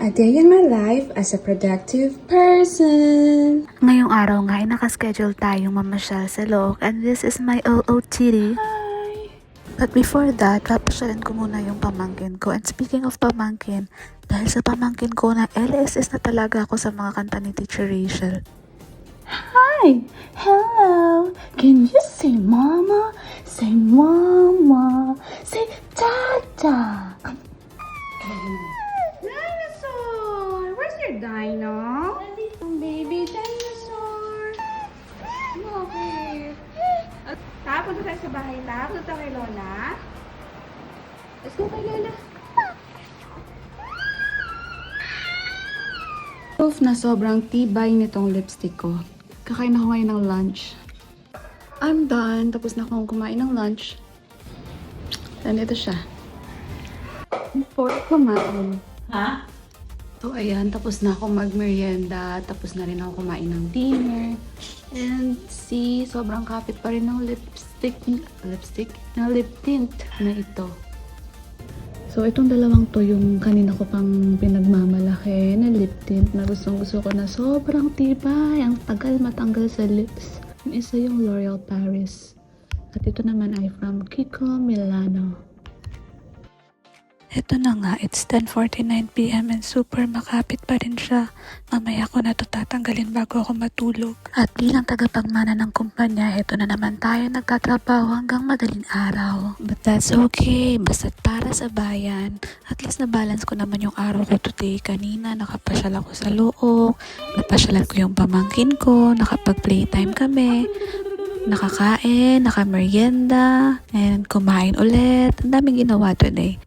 A day in my life as a productive person. Ngayong araw nga ay nakaschedule tayong mamasyal sa Loc and this is my OOTD. Hi! But before that, papasyalan ko muna yung pamangkin ko. And speaking of pamangkin, dahil sa pamangkin ko na LSS na talaga ako sa mga kanta ni Teacher Rachel. Hi! Hello! Can you say mama? Say mama! Say dada! Dinosaur! Where's your dino? Baby dinosaur! Bakit? Punta tayo sa bahay na. Punta tayo kay Lola. Let's go kay Lola. Proof na sobrang tibay nitong lipstick ko. Kakain ako ngayon ng lunch. I'm done. Tapos na akong kumain ng lunch. And ito siya. Before kumain. Ha? So, ayan. Tapos na akong magmerienda. Tapos na rin ako kumain ng dinner. And see, sobrang kapit pa rin ng ng lip tint na ito. So, itong dalawang to yung kanina ko pang pinagmamalaki na lip tint na gustong-gusto ko na sobrang tibay. Ang tagal matanggal sa lips. Yung isa yung L'Oreal Paris. At ito naman ay from Kiko Milano. Ito na nga, it's 10:49 PM and super makapit pa rin siya. Mamaya ko na ito tatanggalin bago ako matulog. At bilang tagapagmana ng kumpanya, ito na naman tayo nagtatrabaho hanggang madaling araw. But that's okay, basta para sa bayan. At least na-balance ko naman yung araw ko today. Kanina, nakapasyal ako sa Looc, napasyalan ko yung pamangkin ko, nakapag-playtime kami. Nakakain, nakamerienda, and kumain ulit. Ang daming ginawa today.